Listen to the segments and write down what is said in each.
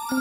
Well,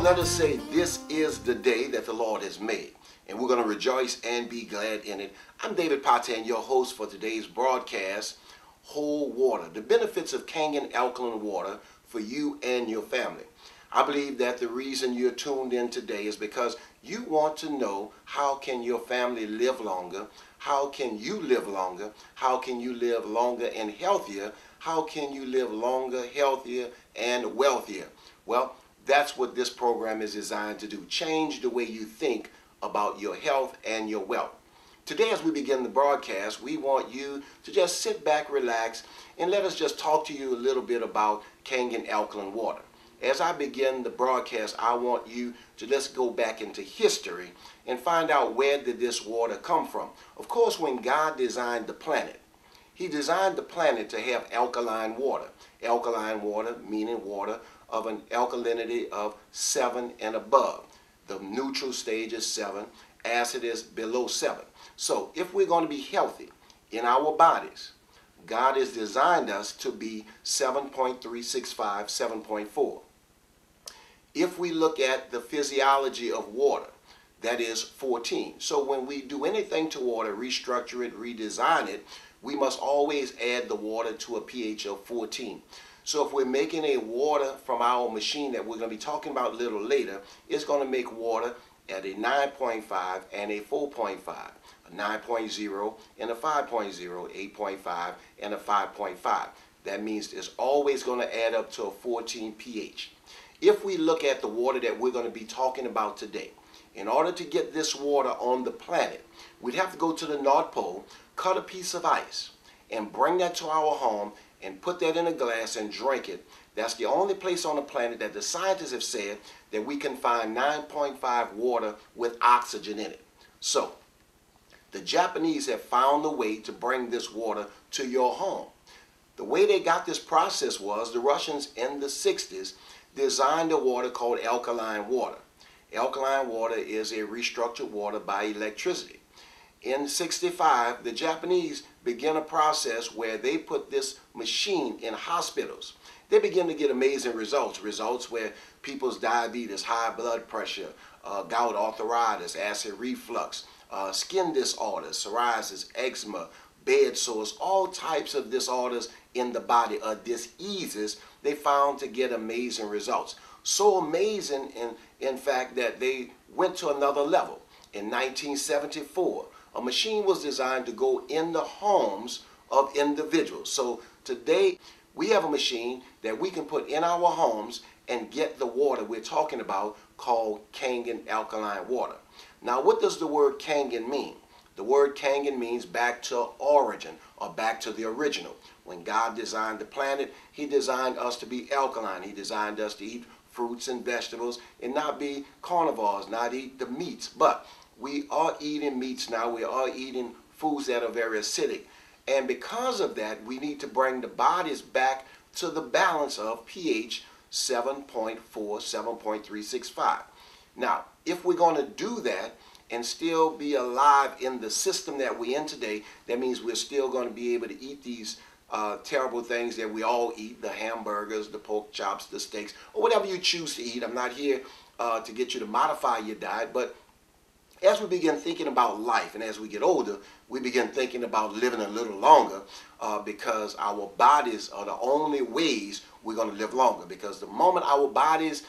let us say this is the day that the Lord has made, and we're going to rejoice and be glad in it. I'm David Patan, your host for today's broadcast, Whole Water, the benefits of Kangen Alkaline Water for you and your family. I believe that the reason you're tuned in today is because you want to know how can your family live longer, how can you live longer, how can you live longer and healthier, how can you live longer, healthier, and wealthier. Well, that's what this program is designed to do. Change the way you think about your health and your wealth. Today, as we begin the broadcast, we want you to just sit back, relax, and let us just talk to you a little bit about Kangen Alkaline Water. As I begin the broadcast, I want you to let's go back into history and find out where did this water come from. Of course, when God designed the planet, He designed the planet to have alkaline water. Alkaline water meaning water of an alkalinity of 7 and above. The neutral stage is 7, acid is below 7. So if we're going to be healthy in our bodies, God has designed us to be 7.365, 7.4. If we look at the physiology of water, that is 14. So when we do anything to water, restructure it, redesign it, we must always add the water to a pH of 14. So if we're making a water from our machine that we're going to be talking about a little later, it's going to make water at a 9.5 and a 4.5, a 9.0 and a 5.0, 8.5 and a 5.5. That means it's always going to add up to a 14 pH. If we look at the water that we're going to be talking about today, in order to get this water on the planet, we'd have to go to the North Pole, cut a piece of ice, and bring that to our home and put that in a glass and drink it. That's the only place on the planet that the scientists have said that we can find 9.5 water with oxygen in it. So, the Japanese have found a way to bring this water to your home. The way they got this process was the Russians in the 60s designed a water called alkaline water. Alkaline water is a restructured water by electricity. In '65, the Japanese began a process where they put this machine in hospitals. They began to get amazing results where people's diabetes, high blood pressure, gout arthritis, acid reflux, skin disorders, psoriasis, eczema, bed sores, all types of disorders in the body, diseases, they found to get amazing results. So amazing, in fact, that they went to another level. In 1974, a machine was designed to go in the homes of individuals. So today we have a machine that we can put in our homes and get the water we're talking about called Kangen Alkaline Water. Now, what does the word Kangen mean? The word Kangen means back to origin or back to the original. When God designed the planet, He designed us to be alkaline. He designed us to eat fruits and vegetables and not be carnivores, not eat the meats. But we are eating meats now. We are eating foods that are very acidic. And because of that, we need to bring the bodies back to the balance of pH 7.4, 7.365. Now, if we're going to do that and still be alive in the system that we're in today, that means we're still going to be able to eat these terrible things that we all eat, the hamburgers, the pork chops, the steaks, or whatever you choose to eat. I'm not here to get you to modify your diet, but as we begin thinking about life and as we get older, we begin thinking about living a little longer because our bodies are the only ways we're going to live longer. Because the moment our bodies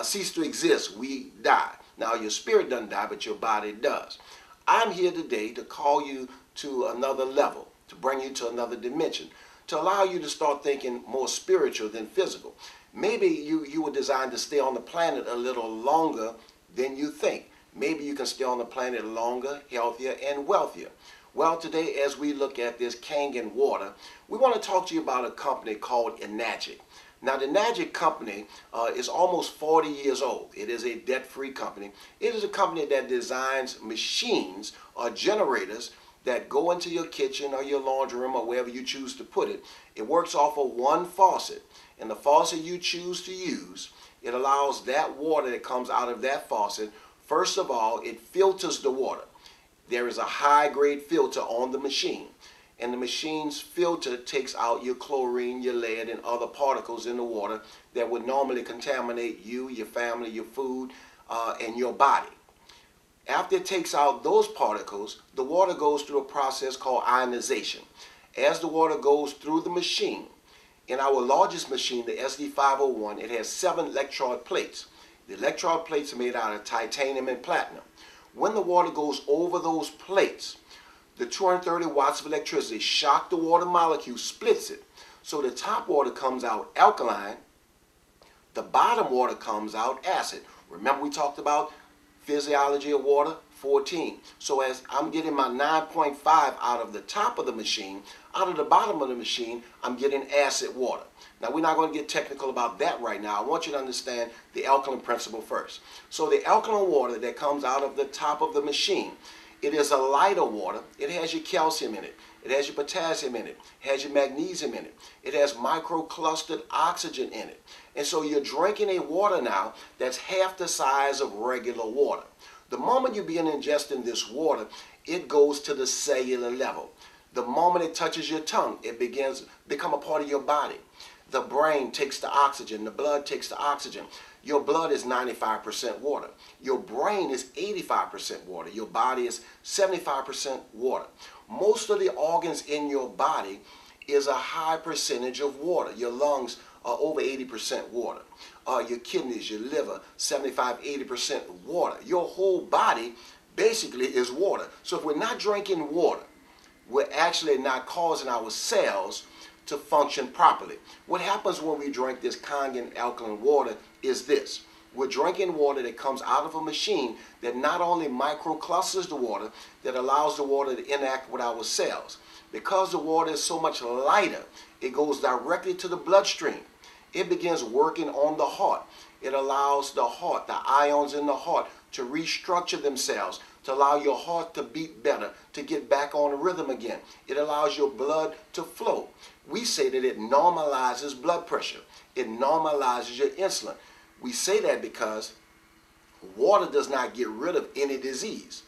cease to exist, we die. Now, your spirit doesn't die, but your body does. I'm here today to call you to another level, to bring you to another dimension, to allow you to start thinking more spiritual than physical. Maybe you were designed to stay on the planet a little longer than you think. Maybe you can stay on the planet longer, healthier, and wealthier. Well, today as we look at this Kangen water, we want to talk to you about a company called Enagic. Now, the Enagic company is almost 40 years old. It is a debt-free company. It is a company that designs machines or generators that go into your kitchen or your laundry room or wherever you choose to put it. It works off of one faucet. And the faucet you choose to use, it allows that water that comes out of that faucet, first of all, it filters the water. There is a high-grade filter on the machine, and the machine's filter takes out your chlorine, your lead, and other particles in the water that would normally contaminate you, your family, your food, and your body. After it takes out those particles, the water goes through a process called ionization. As the water goes through the machine, in our largest machine, the SD501, it has 7 electrode plates. The electrode plates are made out of titanium and platinum. When the water goes over those plates, the 230 watts of electricity shock the water molecule, splits it. So the top water comes out alkaline, the bottom water comes out acid. Remember we talked about physiology of water, 14. So as I'm getting my 9.5 out of the top of the machine, out of the bottom of the machine, I'm getting acid water. Now we're not going to get technical about that right now. I want you to understand the alkaline principle first. So the alkaline water that comes out of the top of the machine, it is a lighter water. It has your calcium in it. It has your potassium in it. It has your magnesium in it. It has microclustered oxygen in it. And so you're drinking a water now that's half the size of regular water. The moment you begin ingesting this water, it goes to the cellular level. The moment it touches your tongue, it begins to become a part of your body. The brain takes the oxygen. The blood takes the oxygen. Your blood is 95% water. Your brain is 85% water. Your body is 75% water. Most of the organs in your body is a high percentage of water. Your lungs are over 80% water. Your kidneys, your liver, 75–80% water. Your whole body basically is water. So if we're not drinking water, we're actually not causing our cells to function properly. What happens when we drink this Kangen alkaline water is this. We're drinking water that comes out of a machine that not only microclusters the water, that allows the water to interact with our cells. Because the water is so much lighter, it goes directly to the bloodstream. It begins working on the heart. It allows the heart, the ions in the heart, to restructure themselves, to allow your heart to beat better, to get back on rhythm again. It allows your blood to flow. We say that it normalizes blood pressure. It normalizes your insulin. We say that because water does not get rid of any disease.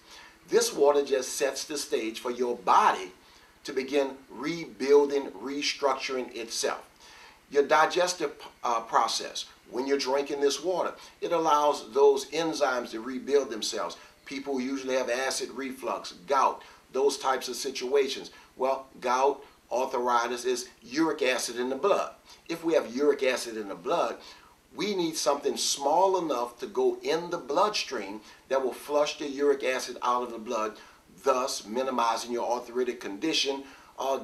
This water just sets the stage for your body to begin rebuilding, restructuring itself. Your digestive process, when you're drinking this water, it allows those enzymes to rebuild themselves. People usually have acid reflux, gout, those types of situations. Well, gout, arthritis is uric acid in the blood. If we have uric acid in the blood, we need something small enough to go in the bloodstream that will flush the uric acid out of the blood, thus minimizing your arthritic condition,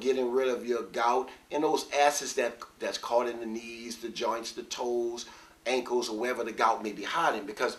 getting rid of your gout and those acids that's caught in the knees, the joints, the toes, ankles, or wherever the gout may be hiding, because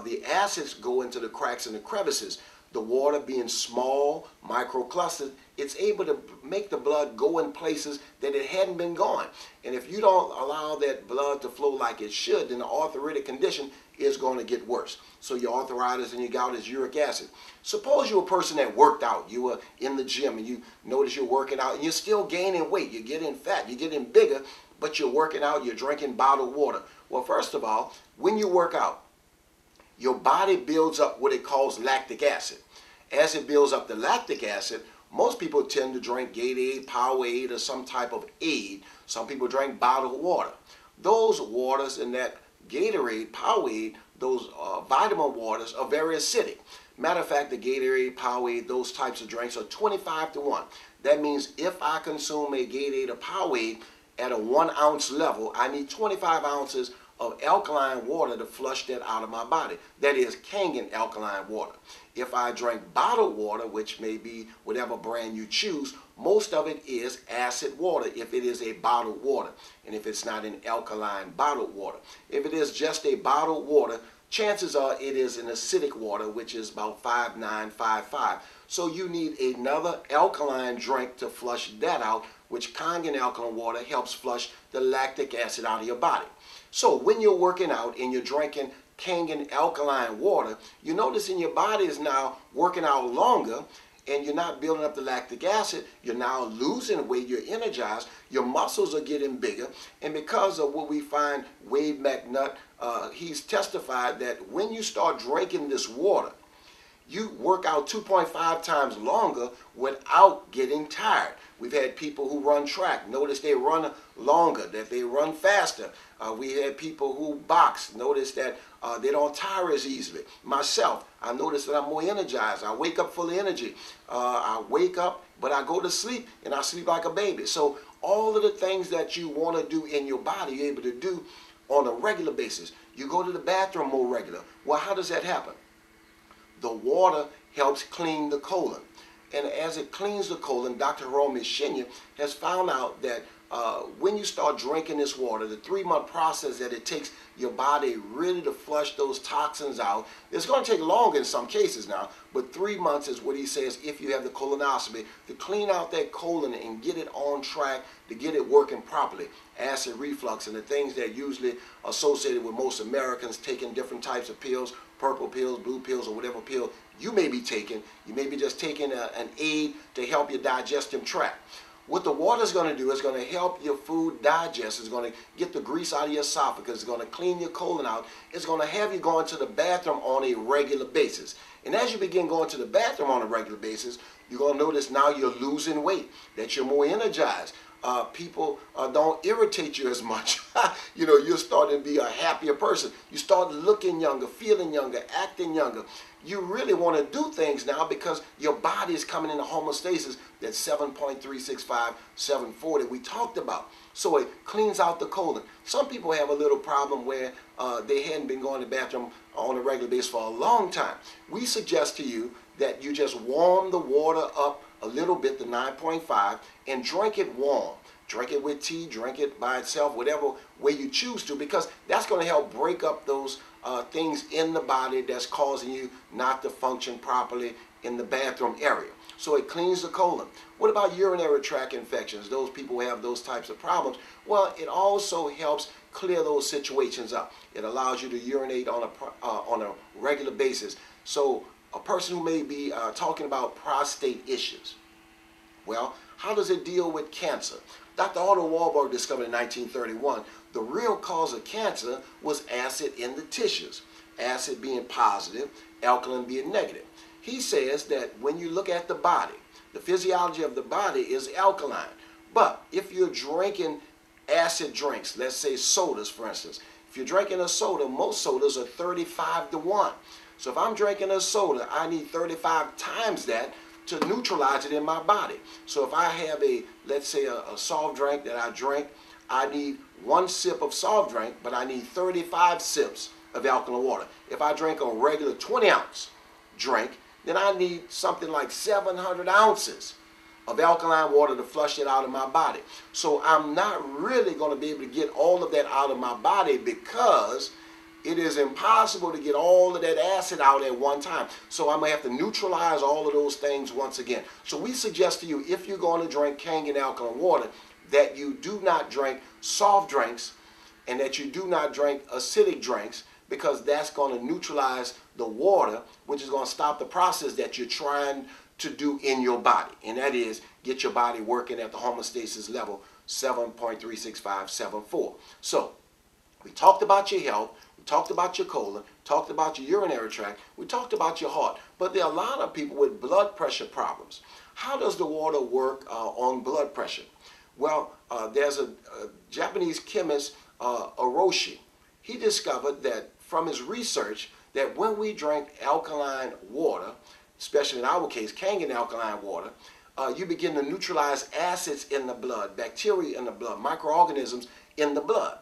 the acids go into the cracks and the crevices. The water being small, microclustered, it's able to make the blood go in places that it hadn't been going. And if you don't allow that blood to flow like it should, then the arthritic condition is going to get worse. So your arthritis and your gout is uric acid. Suppose you're a person that worked out. You were in the gym and you notice you're working out and you're still gaining weight. You're getting fat. You're getting bigger, but you're working out. You're drinking bottled water. Well, first of all, when you work out, your body builds up what it calls lactic acid. As it builds up the lactic acid, most people tend to drink Gatorade, Powerade, or some type of aid. Some people drink bottled water. Those waters in that Gatorade, Powerade, those vitamin waters are very acidic. Matter of fact, the Gatorade, Powerade, those types of drinks are 25-1. That means if I consume a Gatorade or Powerade at a 1 ounce level, I need 25 ounces of alkaline water to flush that out of my body. That is Kangen alkaline water. If I drink bottled water, which may be whatever brand you choose, most of it is acid water if it is a bottled water, and if it's not an alkaline bottled water. If it is just a bottled water, chances are it is an acidic water, which is about 5.9, 5.5. So you need another alkaline drink to flush that out, which Kangen alkaline water helps flush the lactic acid out of your body. So when you're working out and you're drinking Kangen alkaline water, you notice in your body is now working out longer, and you're not building up the lactic acid, you're now losing weight, you're energized, your muscles are getting bigger. And because of what we find, Wade McNutt, he's testified that when you start drinking this water, you work out 2.5 times longer without getting tired. We've had people who run track. Notice they run longer, that they run faster. We had people who box. Notice that they don't tire as easily. Myself, I notice that I'm more energized. I wake up full of energy. I wake up, but I go to sleep, and I sleep like a baby. So all of the things that you want to do in your body, you're able to do on a regular basis. You go to the bathroom more regular. Well, how does that happen? The water helps clean the colon. And as it cleans the colon, Dr. Hiromi Shinya has found out that when you start drinking this water, the 3-month process that it takes your body really to flush those toxins out, it's going to take longer in some cases now, but 3 months is what he says if you have the colonoscopy, to clean out that colon and get it on track, to get it working properly. Acid reflux and the things that are usually associated with most Americans taking different types of pills, purple pills, blue pills, or whatever pill you may be taking. You may be just taking an aid to help your digestive tract. What the water is going to do is going to help your food digest. It's going to get the grease out of your esophagus. It's going to clean your colon out. It's going to have you going to the bathroom on a regular basis. And as you begin going to the bathroom on a regular basis, you're going to notice now you're losing weight, that you're more energized. People don't irritate you as much. You know, you're starting to be a happier person. You start looking younger, feeling younger, acting younger. You really want to do things now because your body is coming into homeostasis, that 7.365, 740 we talked about. So it cleans out the colon. Some people have a little problem where they hadn't been going to the bathroom on a regular basis for a long time. We suggest to you that you just warm the water up a little bit to 9.5 and drink it warm. Drink it with tea, drink it by itself, whatever way you choose to, because that's going to help break up those things in the body that's causing you not to function properly in the bathroom area. So it cleans the colon. What about urinary tract infections? Those people who have those types of problems. Well, it also helps clear those situations up. It allows you to urinate on a regular basis. So a person who may be talking about prostate issues. Well, how does it deal with cancer? Dr. Otto Warburg discovered in 1931 the real cause of cancer was acid in the tissues. Acid being positive, alkaline being negative. He says that when you look at the body, the physiology of the body is alkaline. But if you're drinking acid drinks, let's say sodas for instance, if you're drinking a soda, most sodas are 35-1. So if I'm drinking a soda, I need 35 times that to neutralize it in my body. So if I have let's say a soft drink that I drink, I need 1 sip of soft drink, but I need 35 sips of alkaline water. If I drink a regular 20-ounce drink, then I need something like 700 ounces of alkaline water to flush it out of my body. So I'm not really going to be able to get all of that out of my body because it is impossible to get all of that acid out at one time. So I'm going to have to neutralize all of those things once again. So we suggest to you, if you're going to drink Kangen alkaline water, that you do not drink soft drinks and that you do not drink acidic drinks, because that's going to neutralize the water, which is going to stop the process that you're trying to do in your body. And that is get your body working at the homeostasis level 7.36574. So we talked about your health. We talked about your colon, talked about your urinary tract, we talked about your heart, but there are a lot of people with blood pressure problems. How does the water work on blood pressure? Well, there's a Japanese chemist, Orochi. He discovered that from his research that when we drink alkaline water, especially in our case, Kangen alkaline water, you begin to neutralize acids in the blood, bacteria in the blood, microorganisms in the blood.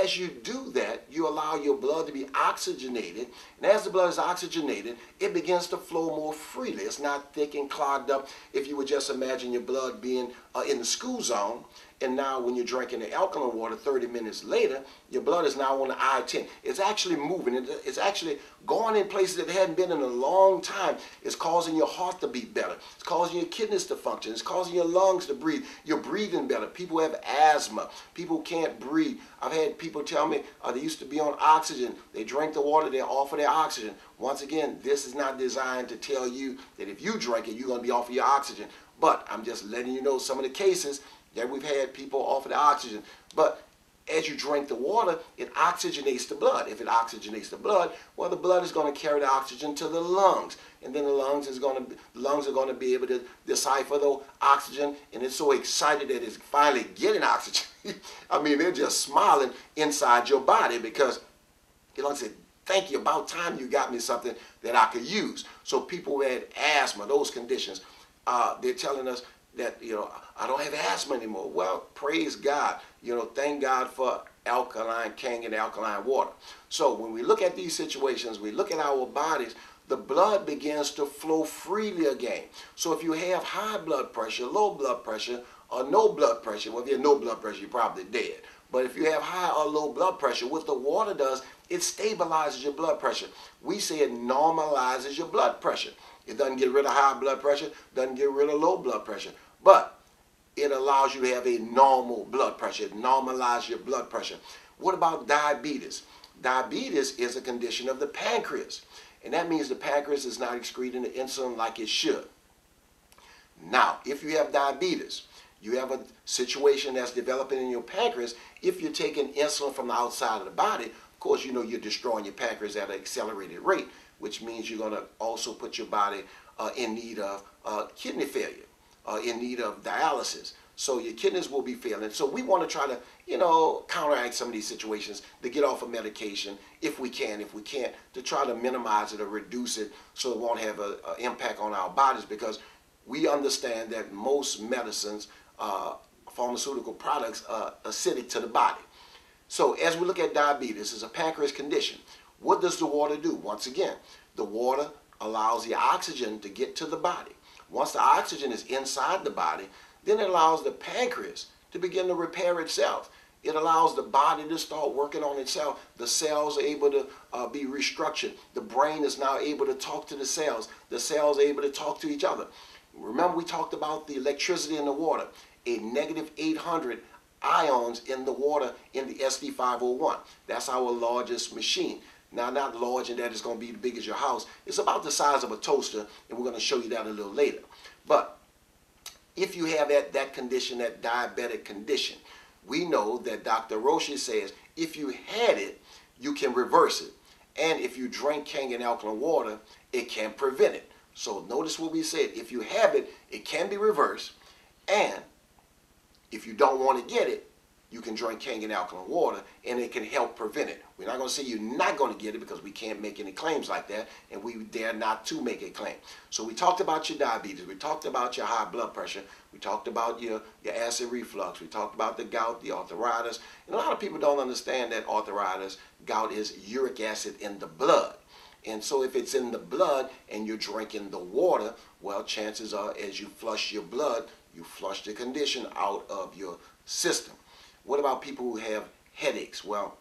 As you do that, you allow your blood to be oxygenated, and as the blood is oxygenated, it begins to flow more freely. It's not thick and clogged up. If you would just imagine your blood being in the school zone, And now when you're drinking the alkaline water 30 minutes later, your blood is now on the I-10. It's actually moving. It's actually going in places that it hadn't been in a long time. It's causing your heart to beat better. It's causing your kidneys to function. It's causing your lungs to breathe. You're breathing better. People have asthma. People can't breathe. I've had people tell me they used to be on oxygen. They drink the water, they're off of their oxygen. Once again, this is not designed to tell you that if you drink it, you're going to be off of your oxygen. But I'm just letting you know some of the cases that we've had people off of the oxygen. But as you drink the water, it oxygenates the blood. If it oxygenates the blood, well, the blood is going to carry the oxygen to the lungs, and then the lungs are going to be able to decipher the oxygen, and it's so excited that it's finally getting oxygen. I mean, they're just smiling inside your body because you know, said, "Thank you, about time you got me something that I could use." So people who had asthma, those conditions, they're telling us that, you know, I don't have asthma anymore. Well, praise God. You know, thank God for alkaline, Kangen alkaline water. So when we look at these situations, we look at our bodies, the blood begins to flow freely again. So if you have high blood pressure, low blood pressure, or no blood pressure, well, if you have no blood pressure, you're probably dead. But if you have high or low blood pressure, what the water does, it stabilizes your blood pressure. We say it normalizes your blood pressure. It doesn't get rid of high blood pressure, doesn't get rid of low blood pressure, but it allows you to have a normal blood pressure. It normalizes your blood pressure. What about diabetes? Diabetes is a condition of the pancreas, and that means the pancreas is not excreting the insulin like it should. Now, if you have diabetes, you have a situation that's developing in your pancreas. If you're taking insulin from the outside of the body, of course, you know you're destroying your pancreas at an accelerated rate, which means you're going to also put your body in need of kidney failure, in need of dialysis. So your kidneys will be failing. So we want to try to, you know, counteract some of these situations to get off of medication if we can. If we can't, to try to minimize it or reduce it so it won't have an impact on our bodies, because we understand that most medicines, pharmaceutical products, are acidic to the body. So as we look at diabetes, it's a pancreas condition. What does the water do? Once again, the water allows the oxygen to get to the body. Once the oxygen is inside the body, then it allows the pancreas to begin to repair itself. It allows the body to start working on itself. The cells are able to be restructured. The brain is now able to talk to the cells. The cells are able to talk to each other. Remember, we talked about the electricity in the water, a negative 800 ions in the water in the SD501. That's our largest machine. Now, not large in that it's going to be as big as your house. It's about the size of a toaster, and we're going to show you that a little later. But if you have that condition, that diabetic condition, we know that Dr. Roshi says if you had it, you can reverse it. And if you drink Kangen alkaline water, it can prevent it. So notice what we said. If you have it, it can be reversed. And if you don't want to get it, you can drink Kangen alkaline water, and it can help prevent it. We're not going to say you're not going to get it because we can't make any claims like that, and we dare not to make a claim. So we talked about your diabetes. We talked about your high blood pressure. We talked about your acid reflux. We talked about the gout, the arthritis. And a lot of people don't understand that arthritis, gout, is uric acid in the blood. And so if it's in the blood and you're drinking the water, well, chances are as you flush your blood, you flush the condition out of your system. What about people who have headaches? Well,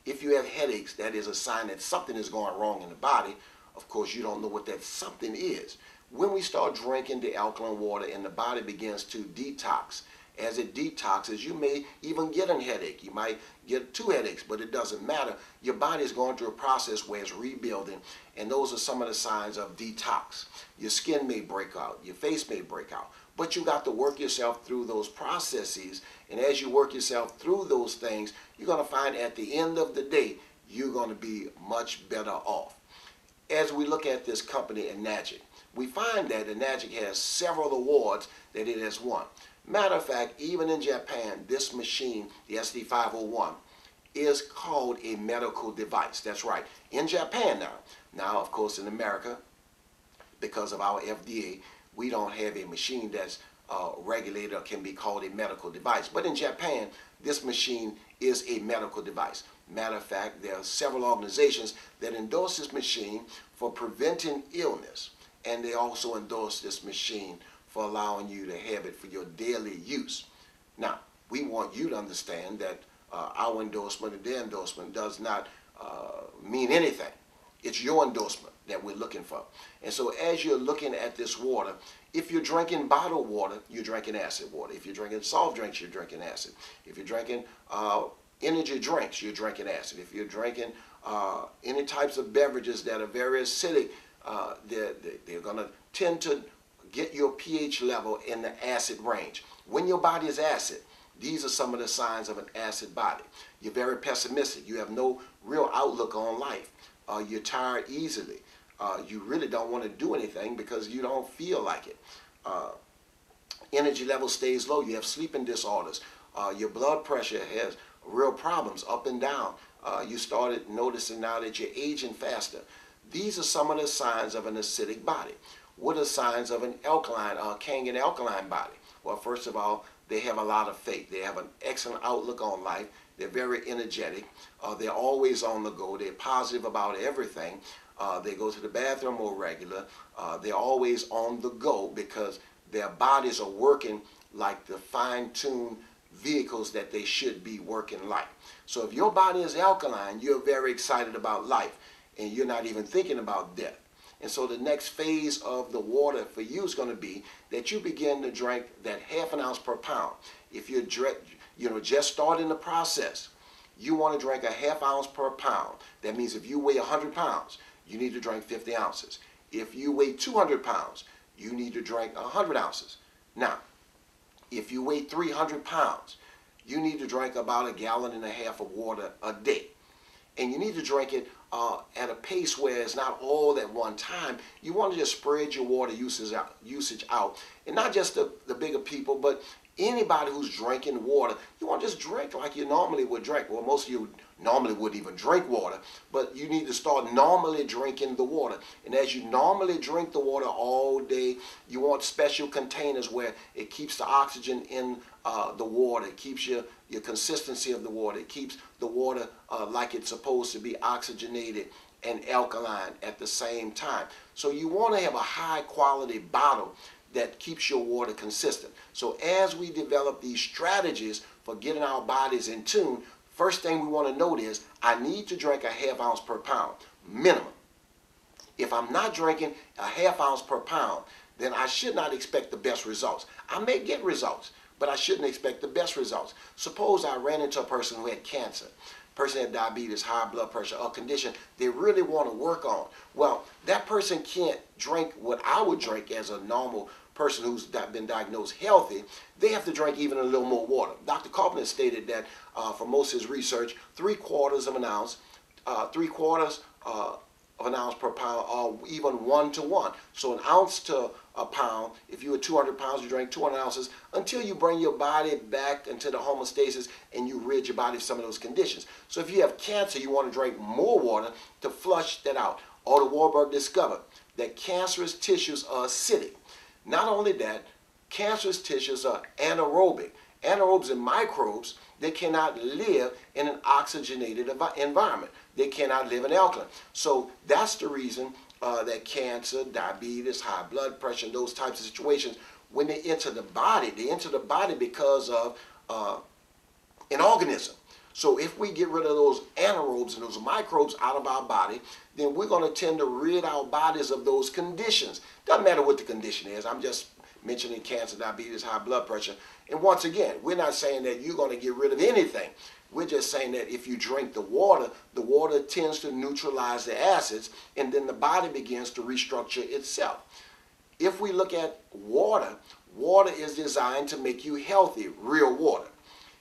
if you have headaches, that is a sign that something is going wrong in the body. Of course, you don't know what that something is. When we start drinking the alkaline water and the body begins to detox, as it detoxes, you may even get a headache. You might get 2 headaches, but it doesn't matter. Your body is going through a process where it's rebuilding, and those are some of the signs of detox. Your skin may break out. Your face may break out. But you got to work yourself through those processes, and as you work yourself through those things, you're going to find at the end of the day, you're going to be much better off. As we look at this company, Enagic, we find that Enagic has several awards that it has won. Matter of fact, even in Japan, this machine, the SD501, is called a medical device. That's right, in Japan now. Now, of course, in America, because of our FDA, we don't have a machine that's regulated or can be called a medical device. But in Japan, this machine is a medical device. Matter of fact, there are several organizations that endorse this machine for preventing illness. And they also endorse this machine for allowing you to have it for your daily use. Now, we want you to understand that our endorsement and their endorsement does not mean anything. It's your endorsement that we're looking for. And so as you're looking at this water, if you're drinking bottled water, you're drinking acid water. If you're drinking soft drinks, you're drinking acid. If you're drinking energy drinks, you're drinking acid. If you're drinking any types of beverages that are very acidic, they're going to tend to get your pH level in the acid range. When your body is acid, these are some of the signs of an acid body. You're very pessimistic. You have no real outlook on life. You're tired easily. You really don't want to do anything because you don't feel like it. Energy level stays low. You have sleeping disorders. Your blood pressure has real problems up and down. You started noticing now that you're aging faster. These are some of the signs of an acidic body. What are signs of an alkaline, Kangen alkaline body? Well, first of all, they have a lot of faith. They have an excellent outlook on life. They're very energetic. They're always on the go. They're positive about everything. They go to the bathroom more regular. They're always on the go because their bodies are working like the fine-tuned vehicles that they should be working like. So if your body is alkaline, you're very excited about life and you're not even thinking about death. And so the next phase of the water for you is going to be that you begin to drink that ½ ounce per pound. If you're just starting the process, you want to drink a ½ ounce per pound. That means if you weigh 100 pounds, you need to drink 50 ounces. If you weigh 200 pounds, you need to drink 100 ounces. Now, if you weigh 300 pounds, you need to drink about 1.5 gallons of water a day. And you need to drink it at a pace where it's not all at one time. You want to just spread your water usage out. And not just the bigger people, but anybody who's drinking water, you want to just drink like you normally would drink. Well, most of you normally wouldn't even drink water, but you need to start normally drinking the water. And as you normally drink the water all day, you want special containers where it keeps the oxygen in the water. It keeps your consistency of the water. It keeps the water like it's supposed to be, oxygenated and alkaline at the same time. So you want to have a high quality bottle that keeps your water consistent. So as we develop these strategies for getting our bodies in tune, first thing we want to note is I need to drink a ½ ounce per pound, minimum. If I'm not drinking a ½ ounce per pound, then I should not expect the best results. I may get results, but I shouldn't expect the best results. Suppose I ran into a person who had cancer, person had diabetes, high blood pressure, a condition they really want to work on. Well, that person can't drink what I would drink as a normal person who's been diagnosed healthy. They have to drink even a little more water. Dr. Carpenter stated that for most of his research, 3/4 of an ounce, 3/4 of an ounce per pound, or even 1 to 1. So an ounce to a pound, if you were 200 pounds, you drink 200 ounces until you bring your body back into the homeostasis and you rid your body of some of those conditions. So if you have cancer, you want to drink more water to flush that out. Otto Warburg discovered that cancerous tissues are acidic. Not only that, cancerous tissues are anaerobic. Anaerobes and microbes, they cannot live in an oxygenated environment. They cannot live in alkaline. So that's the reason that cancer, diabetes, high blood pressure, and those types of situations, when they enter the body because of an organism. So if we get rid of those anaerobes and those microbes out of our body, then we're going to tend to rid our bodies of those conditions. Doesn't matter what the condition is. I'm just mentioning cancer, diabetes, high blood pressure. And once again, we're not saying that you're going to get rid of anything. We're just saying that if you drink the water tends to neutralize the acids, and then the body begins to restructure itself. If we look at water, water is designed to make you healthy, real water.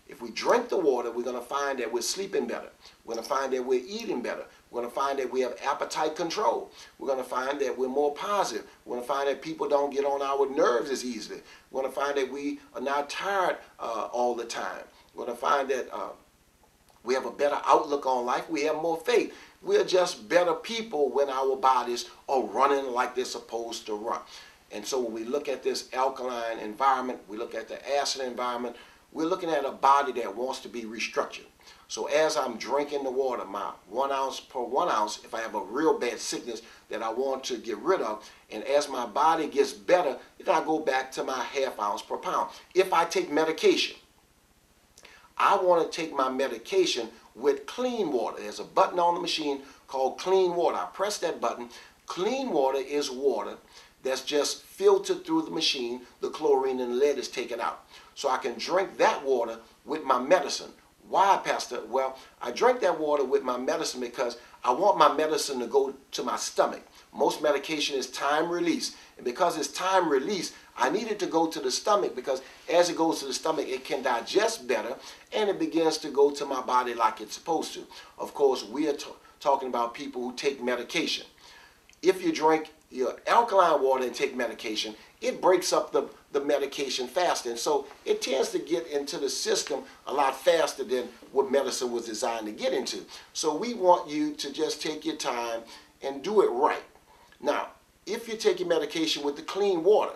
If we drink the water, we're going to find that we're sleeping better. We're going to find that we're eating better. We're going to find that we have appetite control. We're going to find that we're more positive. We're going to find that people don't get on our nerves as easily. We're going to find that we are not tired all the time. We're going to find that we have a better outlook on life. We have more faith. We're just better people when our bodies are running like they're supposed to run. And so when we look at this alkaline environment, we look at the acid environment, we're looking at a body that wants to be restructured. So as I'm drinking the water, my 1 ounce per 1 ounce, if I have a real bad sickness that I want to get rid of, and as my body gets better, then I go back to my ½ ounce per pound. If I take medication, I want to take my medication with clean water. There's a button on the machine called clean water. I press that button. Clean water is water that's just filtered through the machine. The chlorine and lead is taken out. So I can drink that water with my medicine. Why, Pastor? Well, I drink that water with my medicine because I want my medicine to go to my stomach. Most medication is time release. And because it's time release, I need it to go to the stomach because as it goes to the stomach, it can digest better and it begins to go to my body like it's supposed to. Of course, we are talking about people who take medication. If you drink your alkaline water and take medication, it breaks up the medication faster. And so it tends to get into the system a lot faster than what medicine was designed to get into. So we want you to just take your time and do it right. Now, if you take your medication with the clean water,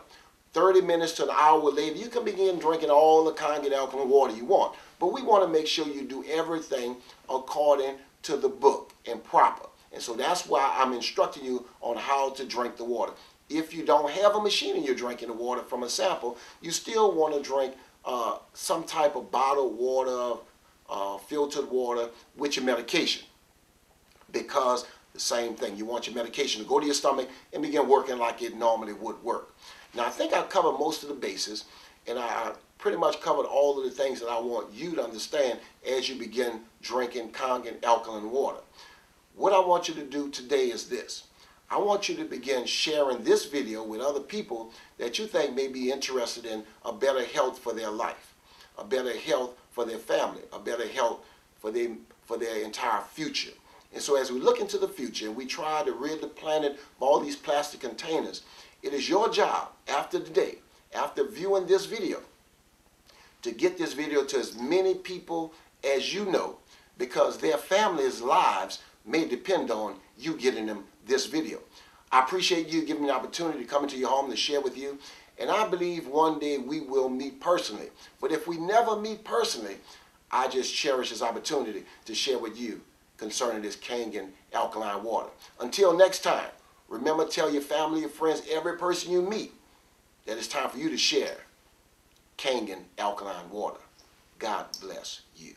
30 minutes to an hour later, you can begin drinking all the Kangen alkaline water you want. But we want to make sure you do everything according to the book and proper. And so that's why I'm instructing you on how to drink the water. If you don't have a machine and you're drinking the water from a sample, you still want to drink some type of bottled water, filtered water with your medication. Because the same thing, you want your medication to go to your stomach and begin working like it normally would work. Now, I think I covered most of the bases, and I pretty much covered all of the things that I want you to understand as you begin drinking Kangen alkaline water. What I want you to do today is this. I want you to begin sharing this video with other people that you think may be interested in a better health for their life, a better health for their family, a better health for their entire future. And so as we look into the future and we try to rid the planet of all these plastic containers, it is your job after today, after viewing this video, to get this video to as many people as you know, because their families' lives may depend on you getting them this video. I appreciate you giving me the opportunity to come into your home to share with you, and I believe one day we will meet personally. But if we never meet personally, I just cherish this opportunity to share with you concerning this Kangen alkaline water. Until next time, remember, tell your family, your friends, every person you meet that it's time for you to share Kangen alkaline water. God bless you.